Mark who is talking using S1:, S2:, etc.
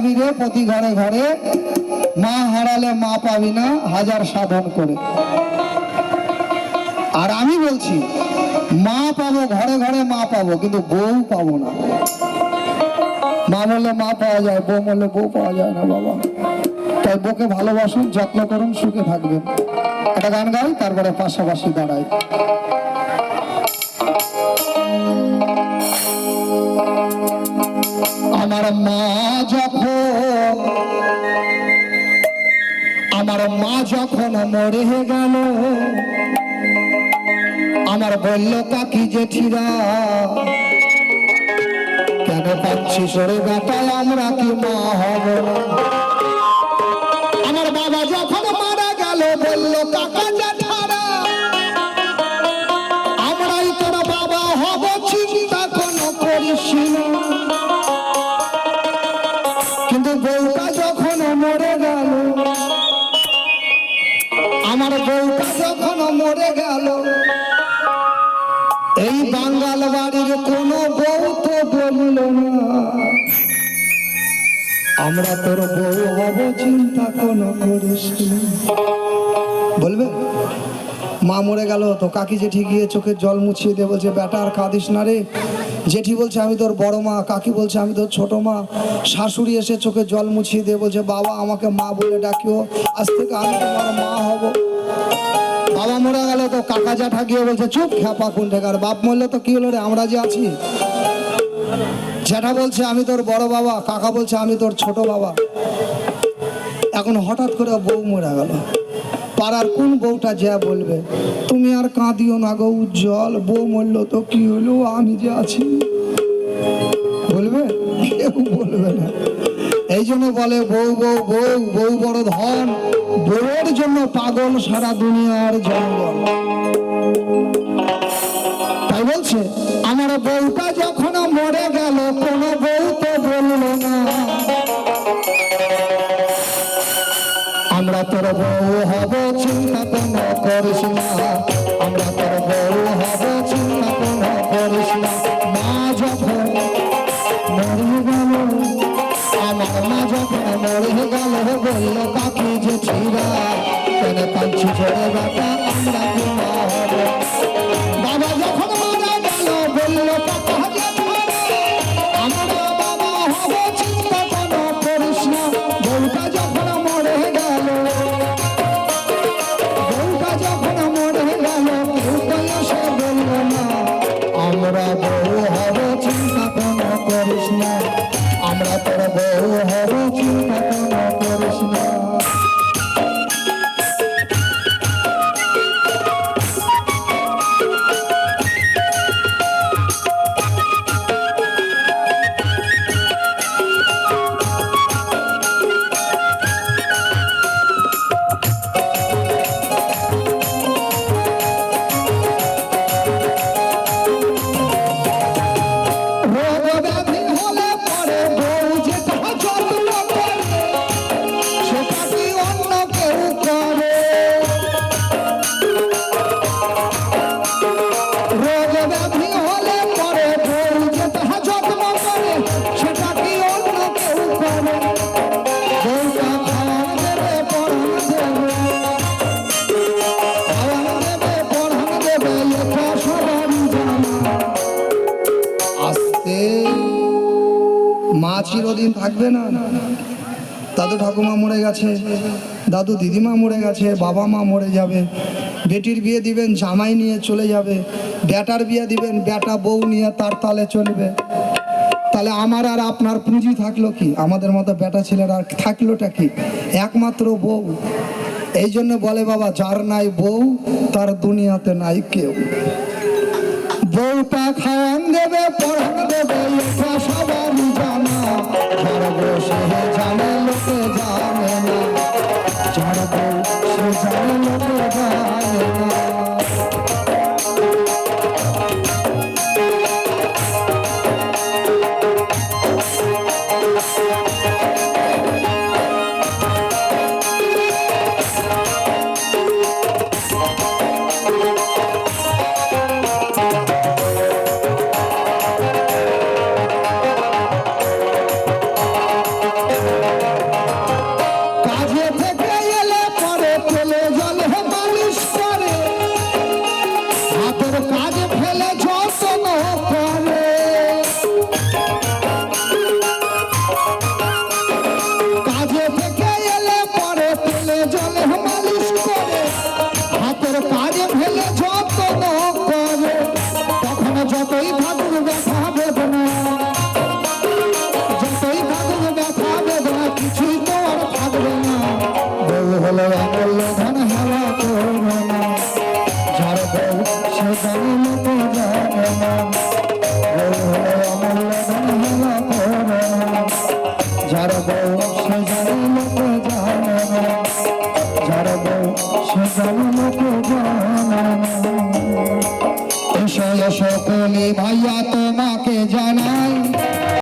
S1: রে প্রতি ঘরে ঘরে, মা হারালে মা পাবি না হাজার সাধন করে। আর আমি বলছি মা পাবো, ঘরে ঘরে মা পাবো, কিন্তু বউ পাবো না। মা বললে মা পাওয়া যায়, বউ বললে বউ পাওয়া যায় না বাবা। তাই বউকে ভালোবাসুন, যত্ন করুন, সুখে থাকবেন। একটা গান গাই, তারপরে পাশাপাশি দাঁড়াই। আমার মা যখন মরে গেল, আমার বলল কাকি জেঠিরা, কেন পাচ্ছিস রে বেটা আমরা কি মা হব? আমার বাবা যখন মারা গেল, বলল কাকা জেঠারা, আমরাই তোর বাবা হব, চিন্তা কোনো করিস না। কিন্তু বউটা যখন মরে গেল, আমার বউটা যখন মরে গেল, এই বাঙ্গাল বাড়ির কোনো বউ তো বলল না আমরা তোর বউ হব, চিন্তা কোনো করিস না। বলবে মা মরে গেল তো কাকি জেঠি গিয়ে চোখের জল মুছিয়ে দিয়ে বলছে বেটা আর কাঁদিস না রে। জেঠি বলছে আমি তোর বড় মা, কাকি বলছে আমি তোর ছোট মা। শাশুড়ি এসে চোখের জল মুছিয়ে দিয়ে বলছে বাবা আমাকে মা বলে ডাকিও, আজ থেকে আমি তোমার মা হব। বাবা মরে গেল তো কাকা জ্যাঠা গিয়ে বলছে চুপ খ্যাপা কুণ্ঠেকার, বাপ মরলে তো কি হলো রে, আমরা যে আছি। জ্যাঠা বলছে আমি তোর বড় বাবা, কাকা বলছে আমি তোর ছোট বাবা। এখন হঠাৎ করে বউ মরে গেল, পাড়ার কোন বউটা যা বলবে তুমি আর কাঁদিও না গো উজ্জ্বল, বউ মরলো তো কি হলো, আমি যে আছি। বলবে কেউ বলবে না। এই জন্য বলে বউ বউ বউ, বউ বড় ধন, বউয়ের জন্য পাগল সারা দুনিয়ার জঙ্গল। তাই বলছে আমার বউটা যখন মরে গেল, কোনো বউ তো বললো না আমরা তোর বউ হব, চিন্তা কোনো করিস না। আমরা তোর বউ হব, চিন্তা কোনো করিস না। মা যখন মরে গেল, আমার মা যখন মরে গেল, বলল কাকি জেঠিরা, কেন কাঁদছি ছোড়ে বেটা আমরা কি মা হব? বাবা যখন মারা গেল, বলল কাকা জেঠিরা, আমরা বাবা হব, চিন্তা কোনো করিস না। বউটা যখন মরে গেল, বউটা যখন মরে গেল, বউটা এসে বলল না আমরা বউ হব, চিন্তা কোনো করিস না। আমরা তোর বউ হব, চিন্তা কোনো করিস না। মা চিরদিন থাকবে না। দাদু ঠাকুমা মরে গেছে, দাদু দিদিমা মরে গেছে, বাবা মা মরে যাবে। বেটির বিয়ে দিবেন, জামাই নিয়ে চলে যাবে। বেটার বিয়ে দিবেন, বেটা বউ নিয়ে তার তালে চলবে। তাহলে আমার আর আপনার পুঁজি থাকলো কি? আমাদের মতো বেটা ছেলের আর থাকলোটা কি? একমাত্র বউ। এই জন্য বলে বাবা যার নাই বউ তার দুনিয়াতে নাই কেউ। বউটা খাওয়ান দেবে, পড়ান দেবে, এটা সবারই জানা। যার বউ সে জানে, লোকে জানে না। যার বউ সে জানে, লোকে জানে না। আমার বউ